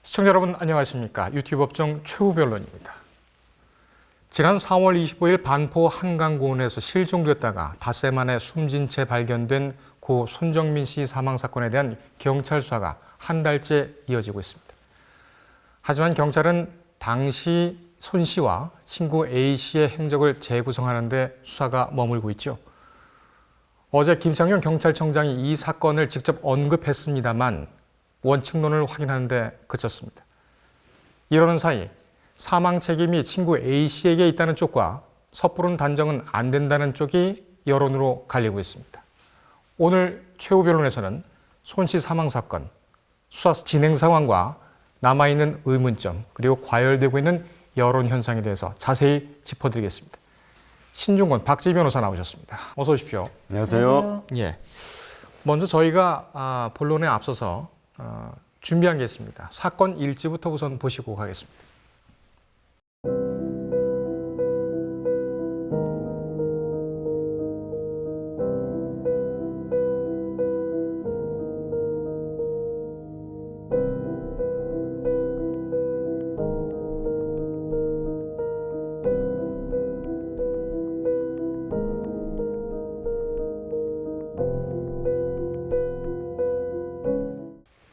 시청자 여러분 안녕하십니까? 유튜브 업종 최후 변론입니다. 지난 4월 25일 반포 한강공원에서 실종됐다가 닷새 만에 숨진 채 발견된 고 손정민 씨 사망 사건에 대한 경찰 수사가 한 달째 이어지고 있습니다. 하지만 경찰은 당시 손 씨와 친구 A 씨의 행적을 재구성하는 데 수사가 머물고 있죠. 어제 김창룡 경찰청장이 이 사건을 직접 언급했습니다만 원칙론을 확인하는 데 그쳤습니다. 이러는 사이 사망 책임이 친구 A 씨에게 있다는 쪽과 섣부른 단정은 안 된다는 쪽이 여론으로 갈리고 있습니다. 오늘 최후 변론에서는 손 씨 사망 사건, 수사 진행 상황과 남아있는 의문점, 그리고 과열되고 있는 여론 현상에 대해서 자세히 짚어드리겠습니다. 신중권 박지희 변호사 나오셨습니다. 어서 오십시오. 안녕하세요. 예. 먼저 저희가 본론에 앞서서 준비한 게 있습니다. 사건 일지부터 우선 보시고 가겠습니다.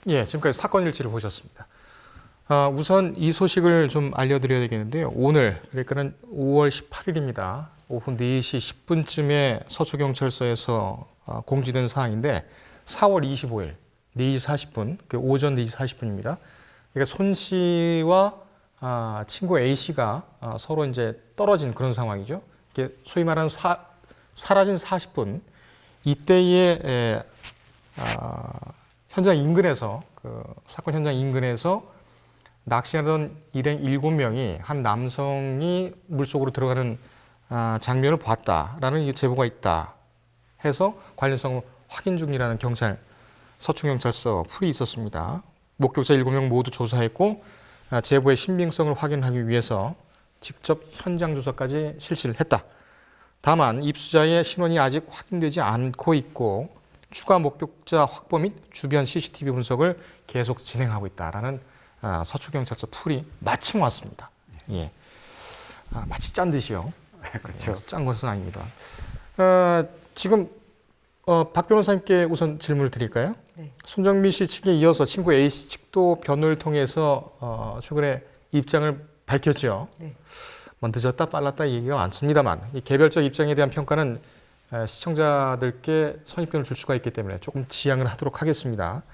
예, 지금까지 사건 일지를 보셨습니다. 우선 이 소식을 좀 알려드려야 되겠는데요. 오늘, 그러니까는 5월 18일입니다. 오후 4시 10분쯤에 서초경찰서에서 공지된 사항인데 4월 25일 4시 40분, 오전 4시 40분입니다. 그러니까 손 씨와 친구 A 씨가 서로 이제 떨어진 그런 상황이죠. 이게 소위 말하는 사라진 40분, 이때에 현장 인근에서 사건 현장 인근에서 낚시하던 일행 7명이 한 남성이 물속으로 들어가는 장면을 봤다라는 제보가 있다 해서 관련성을 확인 중이라는 경찰 서초경찰서 풀이 있었습니다. 목격자 7명 모두 조사했고 제보의 신빙성을 확인하기 위해서 직접 현장 조사까지 실시를 했다. 다만 입수자의 신원이 아직 확인되지 않고 있고 추가 목격자 확보 및 주변 CCTV 분석을 계속 진행하고 있다라는 서초경찰서 풀이 마침 왔습니다. 예, 마치 짠 듯이요. 그렇죠. 짠 것은 아닙니다. 지금 박 변호사님께 우선 질문을 드릴까요? 네. 손정민 씨 측에 이어서 친구 A 씨 측도 변호를 통해서 최근에 입장을 밝혔죠. 네. 뭐 늦었다 빨랐다 얘기가 많습니다만 이 개별적 입장에 대한 평가는 시청자들께 선입견을 줄 수가 있기 때문에 조금 지양을 하도록 하겠습니다.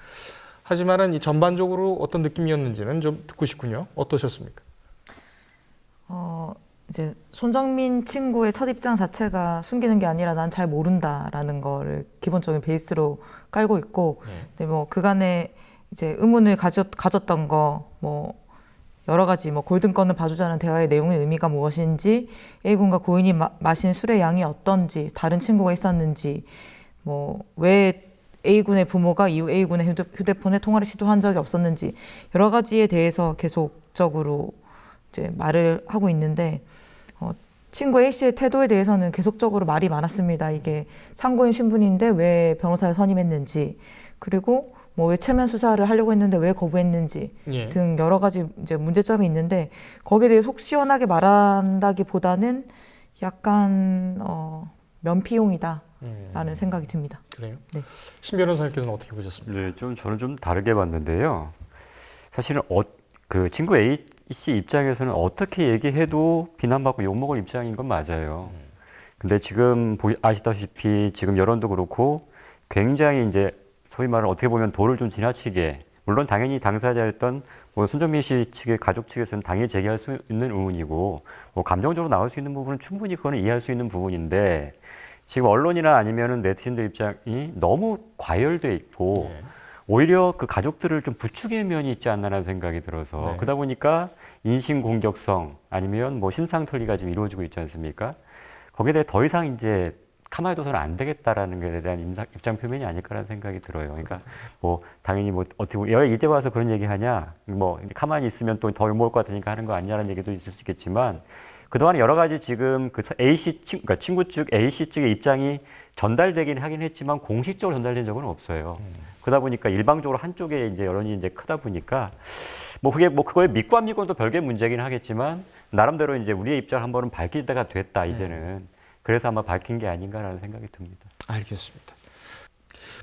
하지만은 이 전반적으로 어떤 느낌이었는지는 좀 듣고 싶군요. 어떠셨습니까? 이제 손정민 친구의 첫 입장 자체가 숨기는 게 아니라 난 잘 모른다라는 거를 기본적인 베이스로 깔고 있고, 근데 뭐 그간에 이제 의문을 가졌던 거, 뭐 여러 가지 뭐 골든건을 봐주자는 대화의 내용의 의미가 무엇인지, A군과 고인이 마신 술의 양이 어떤지, 다른 친구가 있었는지, 뭐 왜 A군의 부모가 이후 A군의 휴대폰에 통화를 시도한 적이 없었는지 여러 가지에 대해서 계속적으로 이제 말을 하고 있는데 친구 A 씨의 태도에 대해서는 계속적으로 말이 많았습니다. 이게 참고인 신분인데 왜 변호사를 선임했는지, 그리고 뭐 왜 체면 수사를 하려고 했는데 왜 거부했는지 등 여러 가지 이제 문제점이 있는데 거기에 대해 속 시원하게 말한다기보다는 약간 면피용이다라는 생각이 듭니다. 그래요? 네. 신 변호사님께서는 어떻게 보셨습니까? 네, 저는 좀 다르게 봤는데요. 사실은 그 친구 A 씨 입장에서는 어떻게 얘기해도 비난받고 욕먹을 입장인 건 맞아요. 근데 지금 아시다시피 지금 여론도 그렇고 굉장히 이제 소위 말하는 어떻게 보면 도를 좀 지나치게, 물론 당연히 당사자였던 뭐 손정민 씨 측의 가족 측에서는 당연히 제기할 수 있는 의문이고 뭐 감정적으로 나올 수 있는 부분은 충분히 그거는 이해할 수 있는 부분인데 지금 언론이나 아니면은 네티즌들 입장이 너무 과열돼 있고 오히려 그 가족들을 좀 부추기는 면이 있지 않나라는 생각이 들어서 그러다 보니까 인신공격성 아니면 뭐 신상털기가 지금 이루어지고 있지 않습니까? 거기에 대해 더 이상 이제 가만히 둬서는 안 되겠다라는 것에 대한 입장 표명이 아닐까라는 생각이 들어요. 그러니까 뭐 당연히 뭐 어떻게 보면 이제 와서 그런 얘기하냐, 뭐 가만히 있으면 또 더 욕먹을 것 같으니까 하는 거 아니냐라는 얘기도 있을 수 있겠지만 그동안 여러 가지 지금 그 A 씨 그러니까 친구 측 A 씨 측의 입장이 전달되긴 하긴 했지만 공식적으로 전달된 적은 없어요. 그러다 보니까 일방적으로 한쪽에 이제 여론이 이제 크다 보니까 그거에 믿고 안 믿고는 또 별개의 문제긴 하겠지만 나름대로 이제 우리의 입장을 한 번은 밝힐 때가 됐다 이제는. 그래서 아마 밝힌 게 아닌가라는 생각이 듭니다. 알겠습니다.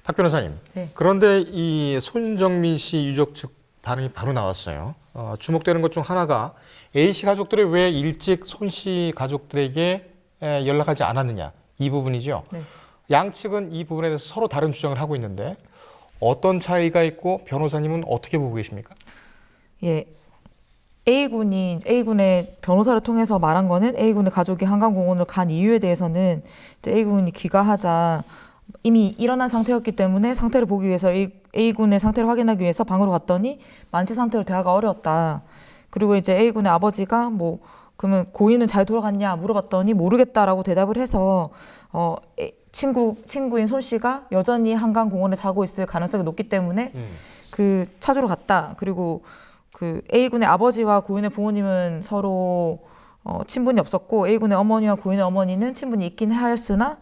박 변호사님. 네. 그런데 이 손정민 씨 유족 측 반응이 바로 나왔어요. 주목되는 것 중 하나가 A 씨 가족들이 왜 일찍 손 씨 가족들에게 연락하지 않았느냐 이 부분이죠. 네. 양측은 이 부분에 대해서 서로 다른 주장을 하고 있는데 어떤 차이가 있고 변호사님은 어떻게 보고 계십니까? 예. A군의 변호사를 통해서 말한 거는 A군의 가족이 한강공원을 간 이유에 대해서는 이제 A군이 귀가하자 이미 일어난 상태였기 때문에 상태를 보기 위해서 A군의 상태를 확인하기 위해서 방으로 갔더니 만취 상태로 대화가 어려웠다. 그리고 이제 A군의 아버지가 뭐 그러면 고인은 잘 돌아갔냐 물어봤더니 모르겠다라고 대답을 해서 친구인 손 씨가 여전히 한강공원에 자고 있을 가능성이 높기 때문에 그 찾으러 갔다. 그리고 그 A군의 아버지와 고인의 부모님은 서로 친분이 없었고 A군의 어머니와 고인의 어머니는 친분이 있긴 하였으나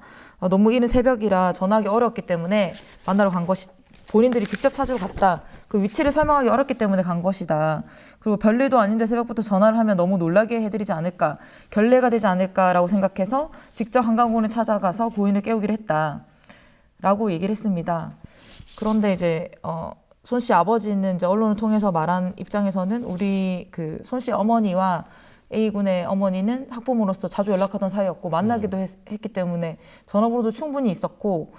너무 이른 새벽이라 전화하기 어려웠기 때문에 만나러 간 것이 본인들이 직접 찾으러 갔다. 그 위치를 설명하기 어렵기 때문에 간 것이다. 그리고 별일도 아닌데 새벽부터 전화를 하면 너무 놀라게 해드리지 않을까, 결례가 되지 않을까라고 생각해서 직접 한강공원에 찾아가서 고인을 깨우기로 했다라고 얘기를 했습니다. 그런데 이제 손 씨 아버지는 이제 언론을 통해서 말한 입장에서는 우리 그 손 씨 어머니와 A군의 어머니는 학부모로서 자주 연락하던 사이였고 만나기도 했기 때문에 전화번호도 충분히 있었고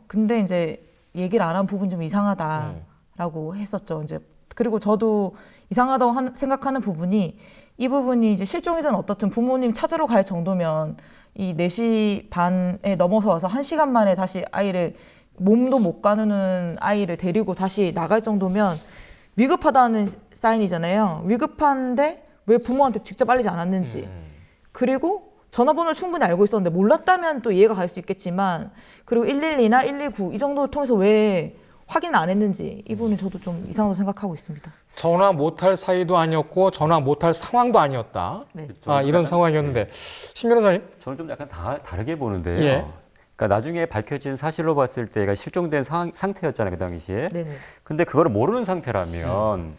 근데 이제 얘기를 안 한 부분 좀 이상하다라고 했었죠. 이제 그리고 저도 이상하다고 생각하는 부분이 이 부분이 이제 실종이든 어떻든 부모님 찾으러 갈 정도면 이 4시 반에 넘어서 와서 1시간 만에 다시 아이를 몸도 못 가누는 아이를 데리고 다시 나갈 정도면 위급하다는 사인이잖아요. 위급한데 왜 부모한테 직접 알리지 않았는지. 그리고 전화번호를 충분히 알고 있었는데 몰랐다면 또 이해가 갈 수 있겠지만 그리고 112나 119 이 정도를 통해서 왜 확인 안 했는지 이 부분이 저도 좀 이상하다고 생각하고 있습니다. 전화 못할 사이도 아니었고 전화 못할 상황도 아니었다. 네. 이런 상황이었는데 신 변호사님? 저는 좀 약간 다르게 보는데요. 예. 그러니까 나중에 밝혀진 사실로 봤을 때 얘가 실종된 상태였잖아요, 그 당시에. 네네. 근데 그거를 모르는 상태라면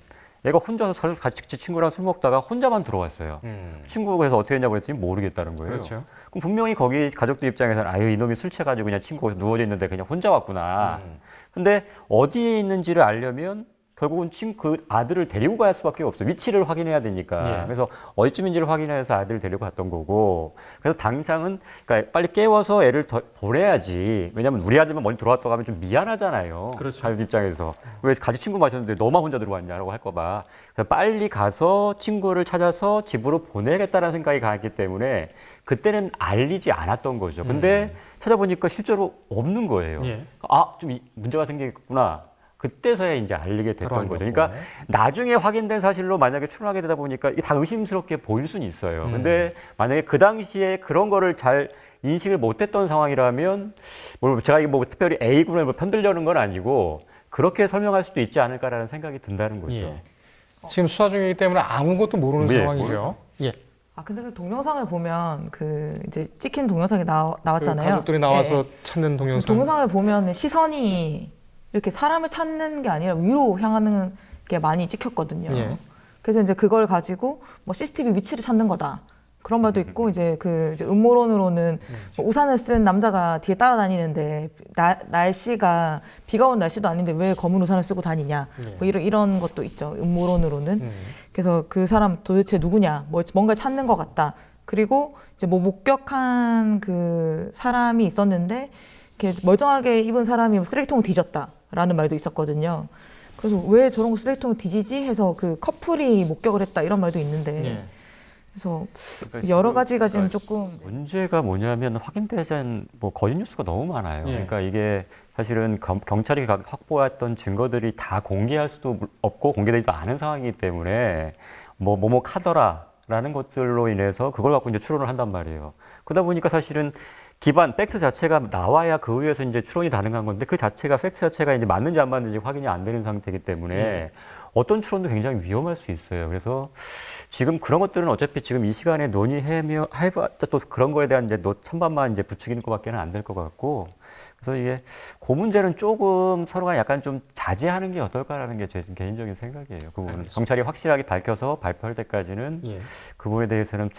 얘가 혼자서 같이 친구랑 술 먹다가 혼자만 들어왔어요. 친구가 그래서 어떻게 했냐고 했더니 모르겠다는 거예요. 그렇죠. 그럼 분명히 거기 가족들 입장에서는 아유 이놈이 술 취해가지고 그냥 친구가 거기서 누워져 있는데 그냥 혼자 왔구나. 근데 어디에 있는지를 알려면 결국은 그 아들을 데리고 갈 수밖에 없어요. 위치를 확인해야 되니까. 예. 그래서 어디쯤인지를 확인해서 아들을 데리고 갔던 거고. 그래서 당장은 그러니까 빨리 깨워서 애를 더 보내야지. 왜냐하면 우리 아들만 먼저 들어왔다고 하면 좀 미안하잖아요. 그렇죠. 가족 입장에서. 왜 같이 친구 마셨는데 너만 혼자 들어왔냐라고 할까 봐. 그래서 빨리 가서 친구를 찾아서 집으로 보내겠다는 생각이 강했기 때문에 그때는 알리지 않았던 거죠. 근데 찾아보니까 실제로 없는 거예요. 예. 좀 문제가 생기겠구나. 그때서야 이제 알리게 됐던 거죠. 거고. 그러니까 나중에 확인된 사실로 만약에 추론하게 되다 보니까 이게 다 의심스럽게 보일 수는 있어요. 근데 만약에 그 당시에 그런 거를 잘 인식을 못했던 상황이라면 제가 이게 특별히 A군을 편들려는 건 아니고 그렇게 설명할 수도 있지 않을까라는 생각이 든다는 거죠. 예. 지금 수사 중이기 때문에 아무것도 모르는 예, 상황이죠. 예. 근데 그 동영상을 보면 그 이제 찍힌 동영상이 나왔잖아요. 그 가족들이 나와서 예. 찾는 그 동영상. 동영상을 보면 시선이 이렇게 사람을 찾는 게 아니라 위로 향하는 게 많이 찍혔거든요. 예. 그래서 이제 그걸 가지고 뭐 CCTV 위치를 찾는 거다. 그런 말도 있고 이제 이제 음모론으로는 뭐 우산을 쓴 남자가 뒤에 따라다니는데 날씨가 비가 온 날씨도 아닌데 왜 검은 우산을 쓰고 다니냐. 뭐 이런 것도 있죠. 음모론으로는. 그래서 그 사람 도대체 누구냐. 뭔가 찾는 것 같다. 그리고 이제 뭐 목격한 그 사람이 있었는데 이렇게 멀쩡하게 입은 사람이 쓰레기통을 뒤졌다라는 말도 있었거든요. 그래서 왜 저런 거 쓰레기통을 뒤지지 해서 그 커플이 목격을 했다 이런 말도 있는데 예. 그래서 그러니까 여러 가지가 지금 조금 문제가 뭐냐면 확인되지 않은 거짓 뉴스가 너무 많아요. 예. 그러니까 이게 사실은 경찰이 확보했던 증거들이 다 공개할 수도 없고 공개되지도 않은 상황이기 때문에 뭐뭐 카더라라는 것들로 인해서 그걸 갖고 이제 추론을 한단 말이에요. 그러다 보니까 사실은 기반 팩트 자체가 나와야 그 위에서 이제 추론이 가능한 건데 그 자체가 팩트 자체가 이제 맞는지 안 맞는지 확인이 안 되는 상태이기 때문에 어떤 추론도 굉장히 위험할 수 있어요. 그래서 지금 그런 것들은 어차피 지금 이 시간에 논의해며 해봤자 또 그런 거에 대한 이제 찬반만 이제 부추기는 것밖에는 안 될 것 같고, 그래서 이게 그 문제는 조금 서로가 약간 좀 자제하는 게 어떨까라는 게 제 개인적인 생각이에요. 그 부분은 알겠습니다. 경찰이 확실하게 밝혀서 발표할 때까지는 예, 그 부분에 대해서는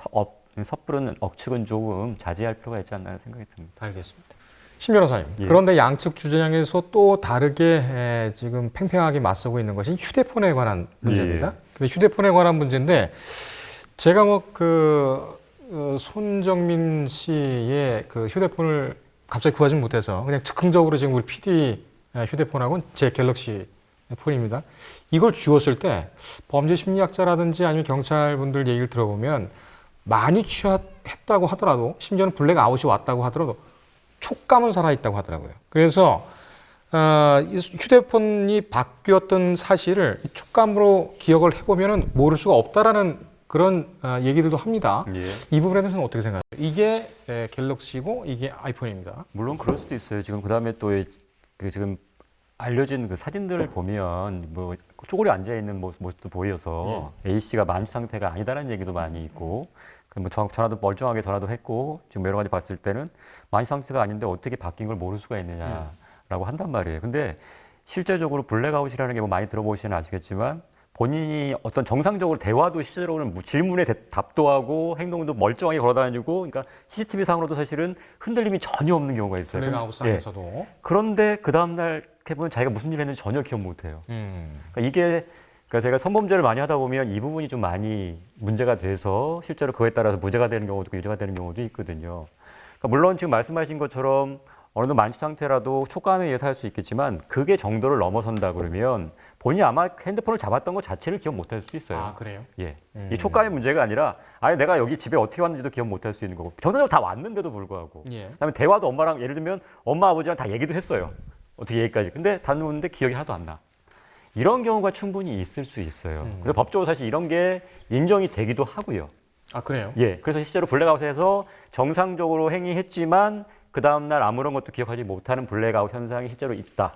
섣부른 억측은 조금 자제할 필요가 있지 않나 생각이 듭니다. 알겠습니다. 신 변호사님, 예. 그런데 양측 주장에서 또 다르게 지금 팽팽하게 맞서고 있는 것이 휴대폰에 관한 문제입니다. 근데 휴대폰에 관한 문제인데 제가 손정민 씨의 그 휴대폰을 갑자기 구하지 못해서 그냥 즉흥적으로 지금 우리 PD 휴대폰하고는 제 갤럭시 폰입니다. 이걸 주웠을 때 범죄 심리학자라든지 아니면 경찰분들 얘기를 들어보면 많이 취했다고 하더라도 심지어는 블랙아웃이 왔다고 하더라도 촉감은 살아있다고 하더라고요. 그래서 이 휴대폰이 바뀌었던 사실을 이 촉감으로 기억을 해보면 모를 수가 없다라는 그런 얘기들도 합니다. 예. 이 부분에 대해서는 어떻게 생각하세요? 이게 갤럭시고 이게 아이폰입니다. 물론 그럴 수도 있어요. 지금 그다음에 또 그 지금 알려진 그 사진들을 보면 뭐 쪼그려 앉아 있는 모습도 보여서 A 씨가 만취 상태가 아니다라는 얘기도 많이 있고, 뭐 전화도 멀쩡하게 전화도 했고 지금 여러 가지 봤을 때는 만취 상태가 아닌데 어떻게 바뀐 걸 모를 수가 있느냐라고 한단 말이에요. 근데 실제적으로 블랙아웃이라는 게 뭐 많이 들어보시면 아시겠지만 본인이 어떤 정상적으로 대화도 실제로는 질문에 답도 하고 행동도 멀쩡하게 걸어다니고, 그러니까 CCTV 상으로도 사실은 흔들림이 전혀 없는 경우가 있어요. 블랙아웃 상에서도. 그런데 그 다음날 해보면 자기가 무슨 일을 했는지 전혀 기억 못해요. 그러니까 제가 성범죄를 많이 하다 보면 이 부분이 좀 많이 문제가 돼서 실제로 그거에 따라서 무죄가 되는 경우도 있고 유죄가 되는 경우도 있거든요. 그러니까 물론 지금 말씀하신 것처럼 어느 정도 만취 상태라도 촉감에 의해서 할 수 있겠지만 그게 정도를 넘어선다 그러면 본인이 아마 핸드폰을 잡았던 것 자체를 기억 못할 수도 있어요. 아, 그래요? 예. 이 촉감의 문제가 아니라 아예 내가 여기 집에 어떻게 왔는지도 기억 못할 수 있는 거고, 정상적으로 다 왔는데도 불구하고. 예. 그다음에 대화도 엄마랑 예를 들면 엄마 아버지랑 다 얘기도 했어요. 어떻게 얘기까지. 근데 다녀오는데 기억이 하나도 안 나. 이런 경우가 충분히 있을 수 있어요. 그래서 법적으로 사실 이런 게 인정이 되기도 하고요. 아, 그래요? 예. 그래서 실제로 블랙아웃에서 정상적으로 행위했지만 그 다음날 아무런 것도 기억하지 못하는 블랙아웃 현상이 실제로 있다.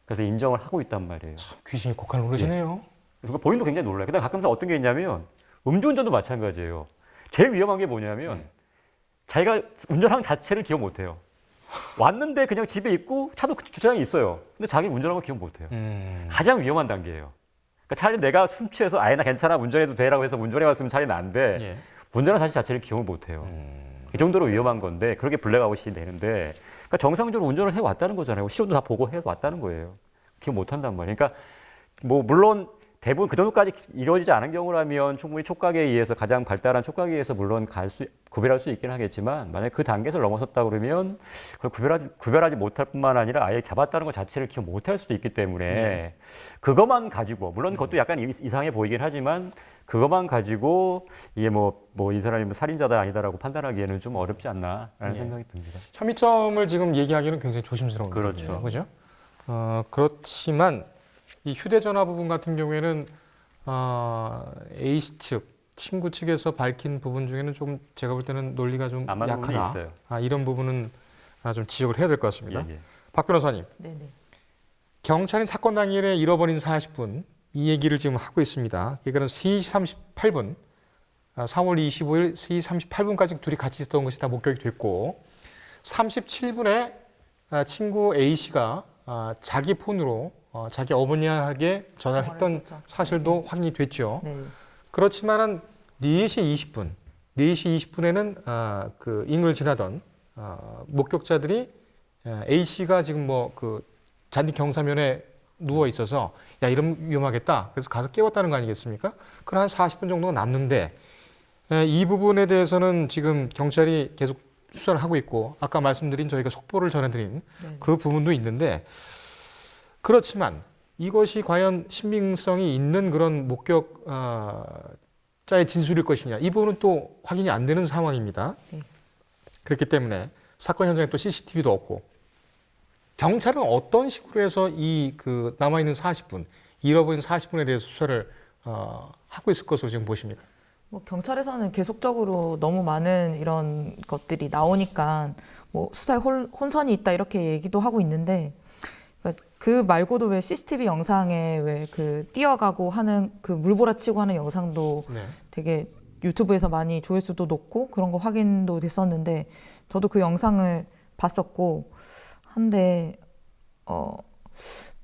그래서 인정을 하고 있단 말이에요. 귀신이 곡할 노릇이네요. 그러니까 본인도 굉장히 놀라요. 그다음 가끔씩 어떤 게 있냐면 음주운전도 마찬가지예요. 제일 위험한 게 뭐냐면 자기가 운전한 자체를 기억 못해요. 왔는데 그냥 집에 있고 차도 주차장에 있어요. 근데 자기 운전한 거 기억 못해요. 가장 위험한 단계예요. 그러니까 차라리 내가 술 취해서 아예 나 괜찮아 운전해도 돼라고 해서 운전해 왔으면 차라리 나은데 예. 운전한 사실 자체를 기억을 못해요. 이 정도로 위험한 건데 그렇게 블랙아웃이 되는데, 그러니까 정상적으로 운전을 해왔다는 거잖아요. 시험도 다 보고 해왔다는 거예요. 기억 못한단 말이에요. 그러니까 뭐 물론 대부분 그 정도까지 이루어지지 않은 경우라면 충분히 촉각에 의해서 가장 발달한 촉각에 의해서 물론 구별할 수 있긴 하겠지만, 만약 그 단계에서 넘어섰다 그러면 그걸 구별하지 못할 뿐만 아니라 아예 잡았다는 것 자체를 기억 못할 수도 있기 때문에 그것만 가지고, 물론 그것도 약간 이상해 보이긴 하지만 그것만 가지고 이게 이 사람이 뭐 살인자다 아니다라고 판단하기에는 좀 어렵지 않나라는 생각이 듭니다. 혐의점을 지금 얘기하기는 굉장히 조심스러운 그렇죠. 거죠. 그죠? 그렇지만 이 휴대전화 부분 같은 경우에는 A 씨 측, 친구 측에서 밝힌 부분 중에는 좀 제가 볼 때는 논리가 좀 안 맞는 부분이 약하다. 있어요. 이런 부분은 좀 지적을 해야 될 것 같습니다. 예. 박 변호사님, 네네. 경찰이 사건 당일에 잃어버린 40분 이 얘기를 지금 하고 있습니다. 그러니까 3시 38분, 4월 25일 3시 38분까지 둘이 같이 있었던 것이 다 목격이 됐고 37분에 친구 A 씨가 자기 폰으로 자기 어머니에게 전화를 했던 했었죠. 사실도 확인이 됐죠. 네. 그렇지만은 4시 20분에는 그 인을 지나던 목격자들이 A 씨가 지금 잔디 경사면에 누워 있어서 야 이러면 위험하겠다. 그래서 가서 깨웠다는 거 아니겠습니까? 그럼 한 40분 정도가 남는데 이 부분에 대해서는 지금 경찰이 계속 수사를 하고 있고 아까 말씀드린 저희가 속보를 전해드린 네. 그 부분도 있는데, 그렇지만 이것이 과연 신빙성이 있는 그런 목격자의 진술일 것이냐, 이 부분은 또 확인이 안 되는 상황입니다. 네. 그렇기 때문에 사건 현장에 또 CCTV도 없고 경찰은 어떤 식으로 해서 이 남아있는 40분, 잃어버린 40분에 대해서 수사를 하고 있을 것으로 지금 보십니까? 경찰에서는 계속적으로 너무 많은 이런 것들이 나오니까 수사에 혼선이 있다 이렇게 얘기도 하고 있는데, 그러니까 그 말고도 왜 CCTV 영상에 왜 그 뛰어가고 하는 그 물보라치고 하는 영상도 네. 되게 유튜브에서 많이 조회수도 높고 그런 거 확인도 됐었는데 저도 그 영상을 봤었고 한데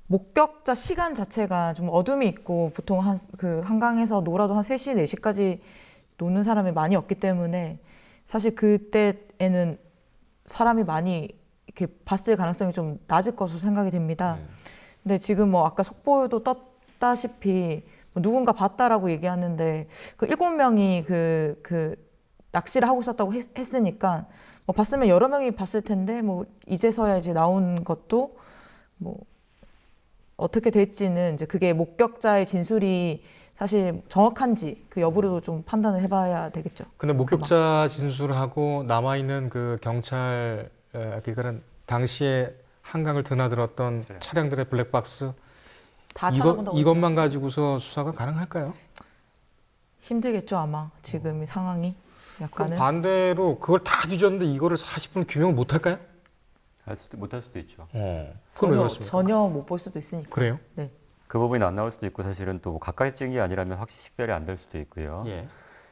목격자 시간 자체가 좀 어둠이 있고 보통 그 한강에서 놀아도 한 3시, 4시까지 노는 사람이 많이 없기 때문에 사실 그때에는 사람이 많이 이렇게 봤을 가능성이 좀 낮을 것으로 생각이 됩니다. 근데 지금 뭐 아까 속보도 떴다시피 뭐 누군가 봤다라고 얘기하는데 그 7명이 그 낚시를 하고 있었다고 했으니까 뭐 봤으면 여러 명이 봤을 텐데 뭐 이제서야 이제 나온 것도 뭐 어떻게 될지는 이제 그게 목격자의 진술이 사실 정확한지 그 여부로도 좀 판단을 해봐야 되겠죠. 근데 목격자 진술하고 남아있는 그 경찰 그러니까 당시에 한강을 드나들었던 네. 차량들의 블랙박스 다 찾아본다고 이것만 가지고서 수사가 가능할까요? 힘들겠죠 아마 지금 이 상황이 그럼 약간은. 반대로 그걸 다 뒤졌는데 이거를 40분 규명을 못 할까요? 못할 수도 있죠. 그건 왜 그렇습니까? 전혀 못 볼 수도 있으니까. 그래요? 네. 그 부분이 안 나올 수도 있고 사실은 또 가까이 찍은 게 아니라면 확실히 식별이 안 될 수도 있고요. 예.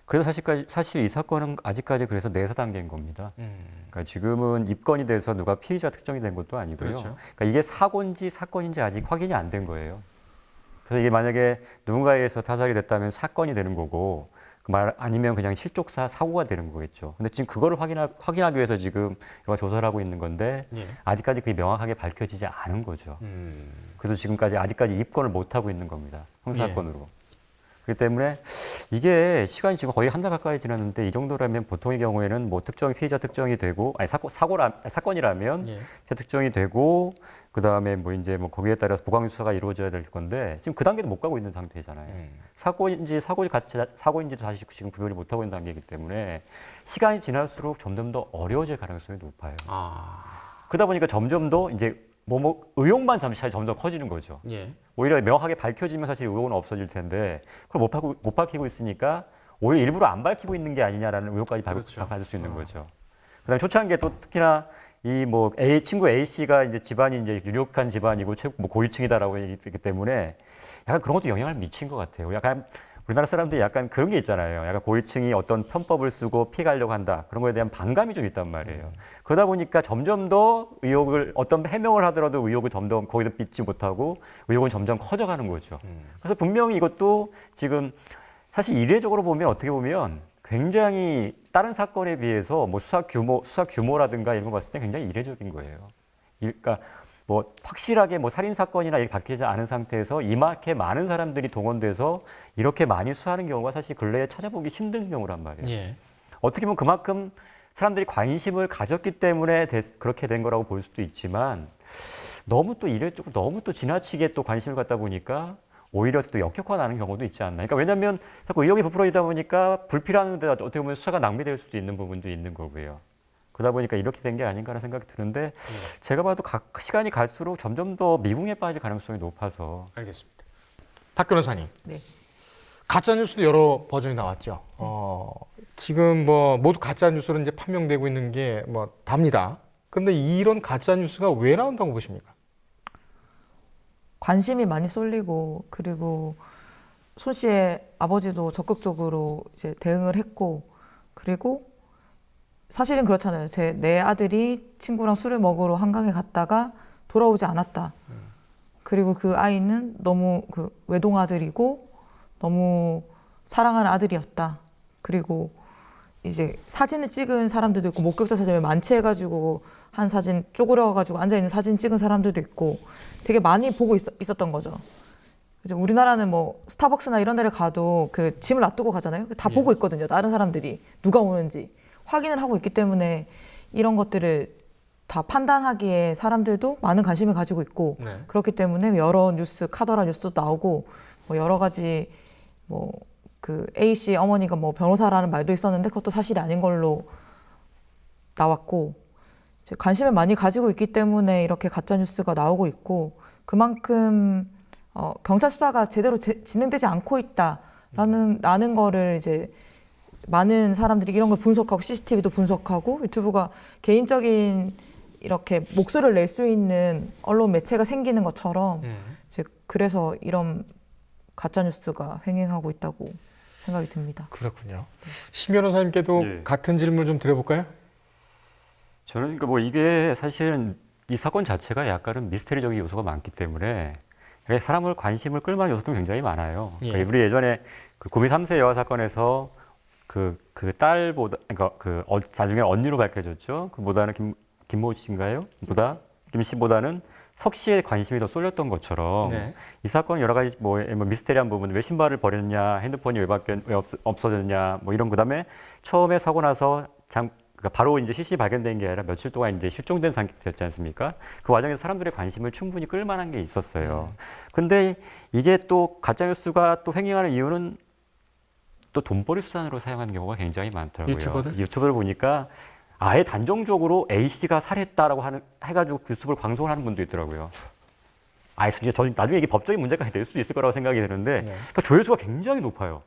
그래서 사실 이 사건은 아직까지 그래서 내사 단계인 겁니다. 그러니까 지금은 입건이 돼서 누가 피의자 특정이 된 것도 아니고요. 그렇죠. 그러니까 이게 사고인지 사건인지 아직 확인이 안 된 거예요. 그래서 이게 만약에 누군가에 의해서 타살이 됐다면 사건이 되는 거고 아니면 그냥 실족사 사고가 되는 거겠죠. 근데 지금 그거를 확인하기 위해서 지금 여러 조사를 하고 있는 건데 예. 아직까지 그게 명확하게 밝혀지지 않은 거죠. 그래서 지금까지 아직까지 입건을 못 하고 있는 겁니다. 형사건으로. 그렇기 때문에 이게 시간이 지금 거의 한 달 가까이 지났는데 이 정도라면 보통의 경우에는 뭐 피의자 특정이 되고 사건이라면 예. 피의자 특정이 되고 그 다음에 뭐 이제 뭐 거기에 따라서 보강 수사가 이루어져야 될 건데 지금 그 단계도 못 가고 있는 상태잖아요. 사고인지도 사실 지금 구별이 못 하고 있는 단계이기 때문에 시간이 지날수록 점점 더 어려워질 가능성이 높아요. 그러다 보니까 점점 더 이제 의혹만 점점 커지는 거죠. 예. 오히려 명확하게 밝혀지면 사실 의혹은 없어질 텐데 그걸 못 밝히고 있으니까 오히려 일부러 안 밝히고 있는 게 아니냐라는 의혹까지 그렇죠. 받을 수 있는 거죠. 그다음에 초창기에 또 특히나 이 뭐 친구 A 씨가 이제 집안이 이제 유력한 집안이고 고위층이다라고 얘기했기 때문에 약간 그런 것도 영향을 미친 것 같아요. 약간 우리나라 사람들이 약간 그런 게 있잖아요. 약간 고위층이 어떤 편법을 쓰고 피해가려고 한다. 그런 거에 대한 반감이 좀 있단 말이에요. 그러다 보니까 점점 더 어떤 해명을 하더라도 의혹을 점점 거기서 믿지 못하고 의혹은 점점 커져가는 거죠. 그래서 분명히 이것도 지금 사실 이례적으로 보면 어떻게 보면 굉장히 다른 사건에 비해서 뭐 수사 규모라든가 이런 거 봤을 때 굉장히 이례적인 거예요. 그러니까 뭐 확실하게 뭐 살인 사건이나 이렇게 밝히지 않은 상태에서 이렇게 많은 사람들이 동원돼서 이렇게 많이 수사하는 경우가 사실 근래에 찾아보기 힘든 경우란 말이에요. 예. 어떻게 보면 그만큼 사람들이 관심을 가졌기 때문에 그렇게 된 거라고 볼 수도 있지만 너무 또 이례적으로 너무 또 지나치게 또 관심을 갖다 보니까 오히려 또 역효과 나는 경우도 있지 않나. 그러니까 왜냐하면 자꾸 의혹이 부풀어지다 보니까 불필요한 데 어떻게 보면 수사가 낭비될 수도 있는 부분도 있는 거고요. 그러다 보니까 이렇게 된 게 아닌가라는 생각이 드는데 제가 봐도 시간이 갈수록 점점 더 미궁에 빠질 가능성이 높아서. 알겠습니다. 박 변호사님. 네. 가짜 뉴스도 여러 버전이 나왔죠. 지금 뭐 모두 가짜 뉴스로 이제 판명되고 있는 게 뭐 답니다. 그런데 이런 가짜 뉴스가 왜 나온다고 보십니까? 관심이 많이 쏠리고 그리고 손 씨의 아버지도 적극적으로 이제 대응을 했고 그리고 사실은 그렇잖아요. 내 아들이 친구랑 술을 먹으러 한강에 갔다가 돌아오지 않았다. 그리고 그 아이는 너무 외동아들이고 너무 사랑하는 아들이었다. 그리고 이제 사진을 찍은 사람들도 있고 목격자 사진을 만취해가지고 한 사진 쪼그려가지고 앉아있는 사진 찍은 사람들도 있고 되게 많이 보고 있었던 거죠. 이제 우리나라는 뭐 스타벅스나 이런 데를 가도 그 짐을 놔두고 가잖아요. 다 보고 있거든요. 다른 사람들이 누가 오는지 확인을 하고 있기 때문에 이런 것들을 다 판단하기에 사람들도 많은 관심을 가지고 있고 네. 그렇기 때문에 여러 뉴스, 카더라 뉴스도 나오고 뭐 여러 가지 뭐 그 A 씨 어머니가 뭐 변호사라는 말도 있었는데 그것도 사실이 아닌 걸로 나왔고 이제 관심을 많이 가지고 있기 때문에 이렇게 가짜 뉴스가 나오고 있고 그만큼 경찰 수사가 제대로 진행되지 않고 있다라는 거를 이제 많은 사람들이 이런 걸 분석하고 CCTV도 분석하고 유튜브가 개인적인 이렇게 목소리를 낼 수 있는 언론 매체가 생기는 것처럼 이제 그래서 이런 가짜 뉴스가 횡행하고 있다고 생각이 듭니다. 그렇군요. 심 변호사님께도 예. 같은 질문을 좀 드려볼까요? 저는 그러니까 뭐 이게 사실은 이 사건 자체가 약간은 미스테리적인 요소가 많기 때문에 사람을 관심을 끌만한 요소도 굉장히 많아요. 그러니까 예. 우리 예전에 그 구미 3세 여아 사건에서 그 딸보다 그러니까 나중에 언니로 밝혀졌죠. 그보다는 김모 씨인가요? 김 씨보다는 석 씨의 관심이 더 쏠렸던 것처럼 네. 이 사건 여러 가지 뭐 미스테리한 부분, 왜 신발을 버렸냐, 핸드폰이 왜 없어졌냐, 뭐 이런 그다음에 처음에 사고 나서 그러니까 바로 이제 시신이 발견된 게 아니라 며칠 동안 이제 실종된 상태였지 않습니까? 그 과정에서 사람들의 관심을 충분히 끌만한 게 있었어요. 근데 이게 또 가짜뉴스가 또 횡행하는 이유는 또 돈벌이 수단으로 사용하는 경우가 굉장히 많더라고요. 유튜브를 보니까 아예 단정적으로 A 씨가 살해했다라고 해가지고 유튜브를 방송을 하는 분도 있더라고요. 아예 나중에 이게 법적인 문제까지 될 수 있을 거라고 생각이 드는데 그러니까 조회수가 굉장히 높아요.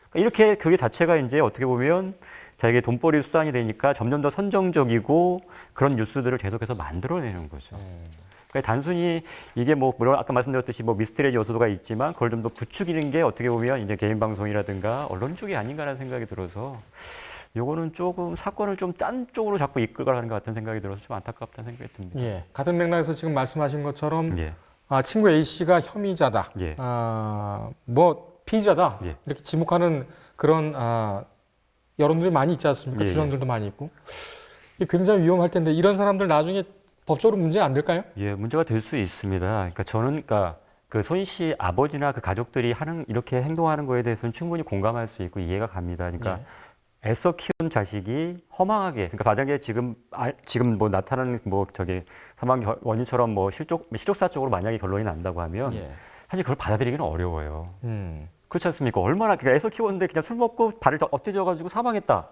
그러니까 이렇게 그게 자체가 이제 어떻게 보면 자기의 돈벌이 수단이 되니까 점점 더 선정적이고 그런 뉴스들을 계속해서 만들어내는 거죠. 그러니까 단순히 이게 뭐 물론 아까 말씀드렸듯이 뭐 미스테리 요소가 있지만 그걸 좀 더 부추기는 게 어떻게 보면 이제 개인 방송이라든가 언론 쪽이 아닌가라는 생각이 들어서 요거는 조금 사건을 좀 짠 쪽으로 자꾸 이끌어가는 것 같은 생각이 들어서 좀 안타깝다는 생각이 듭니다. 예. 같은 맥락에서 지금 말씀하신 것처럼 예. 친구 A 씨가 혐의자다. 예. 뭐 피의자다. 예. 이렇게 지목하는 그런 여론들이 많이 있지 않습니까? 예, 주장들도 많이 있고. 이게 굉장히 위험할 텐데 이런 사람들 나중에 법적으로 문제 안 될까요? 예, 문제가 될 수 있습니다. 그러니까 저는 그 손 씨 아버지나 그 가족들이 이렇게 행동하는 거에 대해서는 충분히 공감할 수 있고 이해가 갑니다. 그러니까 애써 키운 자식이 허망하게, 그러니까 만약에 지금 뭐 나타나는 뭐 사망 원인처럼 뭐 실족사 쪽으로 만약에 결론이 난다고 하면 사실 그걸 받아들이기는 어려워요. 그렇지 않습니까? 얼마나 그러니까 애써 키웠는데 그냥 술 먹고 발을 엎드려가지고 사망했다.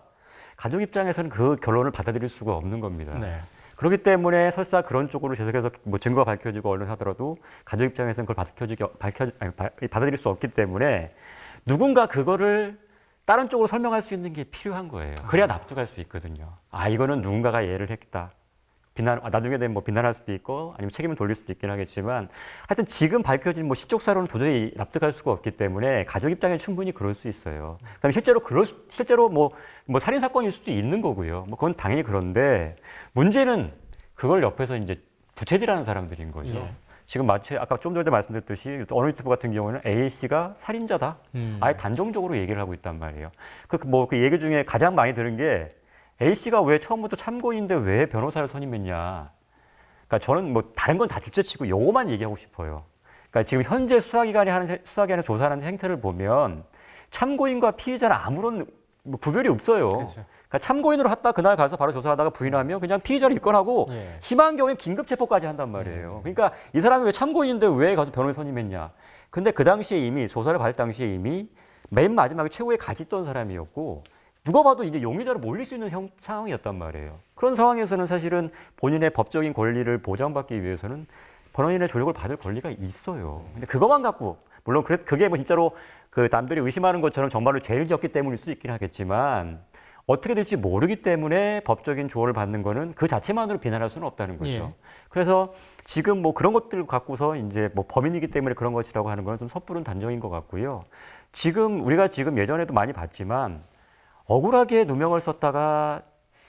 가족 입장에서는 그 결론을 받아들일 수가 없는 겁니다. 네. 그렇기 때문에 설사 그런 쪽으로 계속해서 뭐 증거가 밝혀지고 언론 하더라도 가족 입장에서는 그걸 받아들일 수 없기 때문에 누군가 그거를 다른 쪽으로 설명할 수 있는 게 필요한 거예요. 그래야 납득할 수 있거든요. 이거는 누군가가 예를 했다. 나중에 되면 뭐 비난할 수도 있고 아니면 책임을 돌릴 수도 있긴 하겠지만 하여튼 지금 밝혀진 뭐 실족사로는 도저히 납득할 수가 없기 때문에 가족 입장에 충분히 그럴 수 있어요. 그다음에 실제로 뭐 살인 사건일 수도 있는 거고요. 뭐 그건 당연히 그런데 문제는 그걸 옆에서 이제 부채질하는 사람들인 거죠. 예. 지금 마치 아까 좀 전에 말씀드렸듯이 어느 유튜브 같은 경우는 A 씨가 살인자다. 아예 단정적으로 얘기를 하고 있단 말이에요. 그 얘기 중에 가장 많이 들은 게 A 씨가 왜 처음부터 참고인인데 왜 변호사를 선임했냐. 그러니까 저는 뭐 다른 건 다 둘째치고 요거만 얘기하고 싶어요. 그러니까 지금 현재 수사기관이 조사하는 행태를 보면 참고인과 피의자는 아무런 뭐 구별이 없어요. 그렇죠. 그러니까 참고인으로 했다 그날 가서 바로 조사하다가 부인하면 그냥 피의자를 입건하고 심한 경우엔 긴급 체포까지 한단 말이에요. 그러니까 이 사람이 왜 참고인인데 왜 가서 변호사 선임했냐. 근데 그 당시에 이미 조사를 받을 당시에 이미 맨 마지막에 최후에 같이 있던 사람이었고 누가 봐도 이제 용의자로 몰릴 수 있는 상황이었단 말이에요. 그런 상황에서는 사실은 본인의 법적인 권리를 보장받기 위해서는 변호인의 조력을 받을 권리가 있어요. 근데 그것만 갖고 물론 그게 뭐 진짜로 그 남들이 의심하는 것처럼 정말로 죄를 지었기 때문일 수 있긴 하겠지만 어떻게 될지 모르기 때문에 법적인 조언을 받는 거는 그 자체만으로 비난할 수는 없다는 거죠. 예. 그래서 지금 뭐 그런 것들을 갖고서 이제 뭐 범인이기 때문에 그런 것이라고 하는 건 좀 섣부른 단정인 것 같고요. 우리가 지금 예전에도 많이 봤지만 억울하게 누명을 썼다가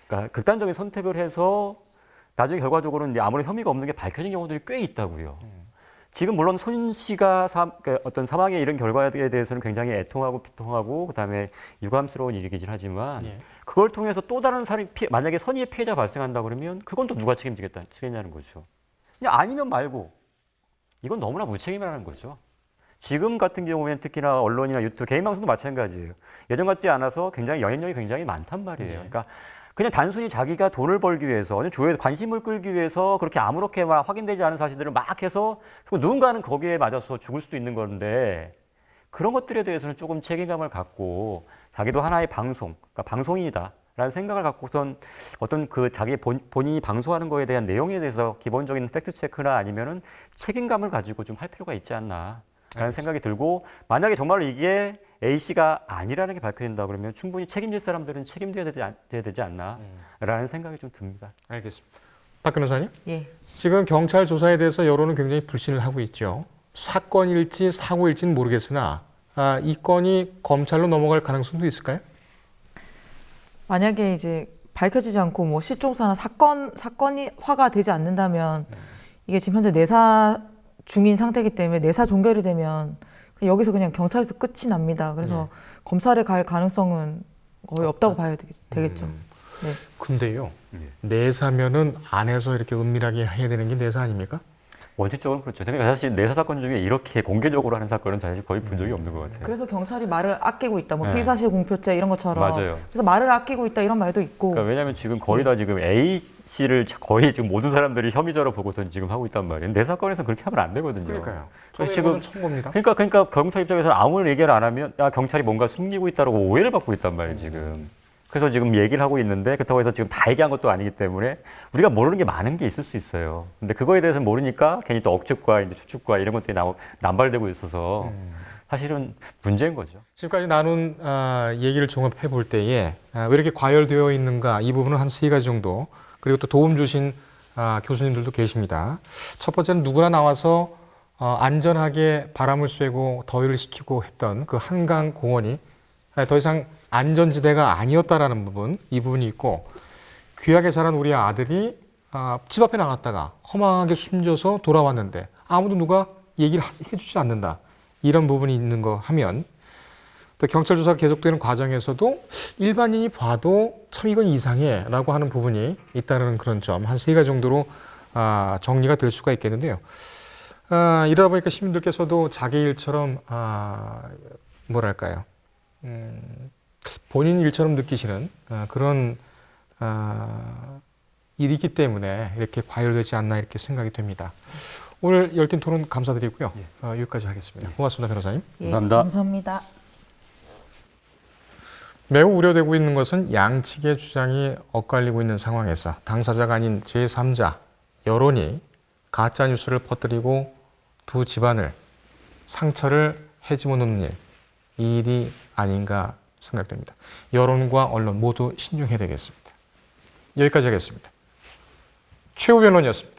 그러니까 극단적인 선택을 해서 나중에 결과적으로는 이제 아무런 혐의가 없는 게 밝혀진 경우들이 꽤 있다고요. 지금 물론 손 씨가 그러니까 어떤 사망에 이른 결과에 대해서는 굉장히 애통하고 비통하고 그다음에 유감스러운 일이긴 하지만 그걸 통해서 또 다른 사람이 만약에 선의의 피해자가 발생한다 그러면 그건 또 누가 책임지겠냐는 거죠. 그냥 아니면 말고 이건 너무나 무책임이라는 거죠. 지금 같은 경우에는 특히나 언론이나 유튜브, 개인 방송도 마찬가지예요. 예전 같지 않아서 굉장히 영향력이 굉장히 많단 말이에요. 그러니까 그냥 단순히 자기가 돈을 벌기 위해서, 조회에 관심을 끌기 위해서 그렇게 아무렇게 막 확인되지 않은 사실들을 막 해서 누군가는 거기에 맞아서 죽을 수도 있는 건데 그런 것들에 대해서는 조금 책임감을 갖고 자기도 하나의 그러니까 방송인이다. 라는 생각을 갖고선 어떤 자기 본인이 방송하는 거에 대한 내용에 대해서 기본적인 팩트체크나 아니면은 책임감을 가지고 좀 할 필요가 있지 않나. 라는 생각이 들고 만약에 정말로 이게 A씨가 아니라는 게 밝혀진다 그러면 충분히 책임질 사람들은 책임져야 되지 않나 라는 생각이 좀 듭니다. 알겠습니다. 박 변호사님, 예. 지금 경찰 조사에 대해서 여론은 굉장히 불신을 하고 있죠. 사건일지 사고일지는 모르겠으나 이 건이 검찰로 넘어갈 가능성도 있을까요? 만약에 이제 밝혀지지 않고 뭐 실종사나 사건이 화가 되지 않는다면 이게 지금 현재 내사 중인 상태이기 때문에 내사 종결이 되면 여기서 그냥 경찰에서 끝이 납니다. 그래서 검찰에 갈 가능성은 거의 없다고 봐야 되겠죠. 네. 근데요, 내사면은 안에서 이렇게 은밀하게 해야 되는 게 내사 아닙니까? 원칙적으로 그렇죠. 그러니까 사실 내사 사건 중에 이렇게 공개적으로 하는 사건은 사실 거의 본 적이 없는 것 같아요. 그래서 경찰이 말을 아끼고 있다. 뭐 네. 피의사실 공표죄 이런 것처럼. 맞아요. 그래서 말을 아끼고 있다 이런 말도 있고. 그러니까 왜냐하면 지금 거의 다 지금 A 씨를 거의 지금 모든 사람들이 혐의자로 보고서 지금 하고 있단 말이에요. 내 사건에서 그렇게 하면 안 되거든요. 그러니까요. 그래서 지금 처음 봅니다. 그러니까 경찰 입장에서는 아무 얘기를 안 하면 경찰이 뭔가 숨기고 있다라고 오해를 받고 있단 말이에요, 지금. 그래서 지금 얘기를 하고 있는데 그렇다고 해서 지금 다 얘기한 것도 아니기 때문에 우리가 모르는 게 많은 게 있을 수 있어요. 근데 그거에 대해서 모르니까 괜히 또 억측과 이제 추측과 이런 것들이 남발되고 있어서 사실은 문제인 거죠. 지금까지 나눈 얘기를 종합해 볼 때에 왜 이렇게 과열되어 있는가 이 부분은 한 3가지 정도 그리고 또 도움 주신 교수님들도 계십니다. 첫 번째는 누구나 나와서 안전하게 바람을 쐬고 더위를 식히고 했던 그 한강 공원이 더 이상 안전지대가 아니었다라는 부분, 이 부분이 있고 귀하게 자란 우리 아들이 집 앞에 나갔다가 허망하게 숨져서 돌아왔는데 아무도 누가 얘기를 해주지 않는다. 이런 부분이 있는 거 하면 또 경찰 조사가 계속되는 과정에서도 일반인이 봐도 참 이건 이상해 라고 하는 부분이 있다는 그런 점 한 3가지 정도로 정리가 될 수가 있겠는데요. 이러다 보니까 시민들께서도 자기 일처럼 뭐랄까요. 본인 일처럼 느끼시는 그런 일이기 때문에 이렇게 과열되지 않나 이렇게 생각이 됩니다. 오늘 열띤 토론 감사드리고요. 여기까지 하겠습니다. 고맙습니다, 변호사님. 예, 감사합니다. 감사합니다. 매우 우려되고 있는 것은 양측의 주장이 엇갈리고 있는 상황에서 당사자가 아닌 제3자, 여론이 가짜뉴스를 퍼뜨리고 두 집안을 상처를 헤집어 놓는 일, 이 일이 아닌가 생각됩니다. 여론과 언론 모두 신중해야 되겠습니다. 여기까지 하겠습니다. 최후 변론이었습니다.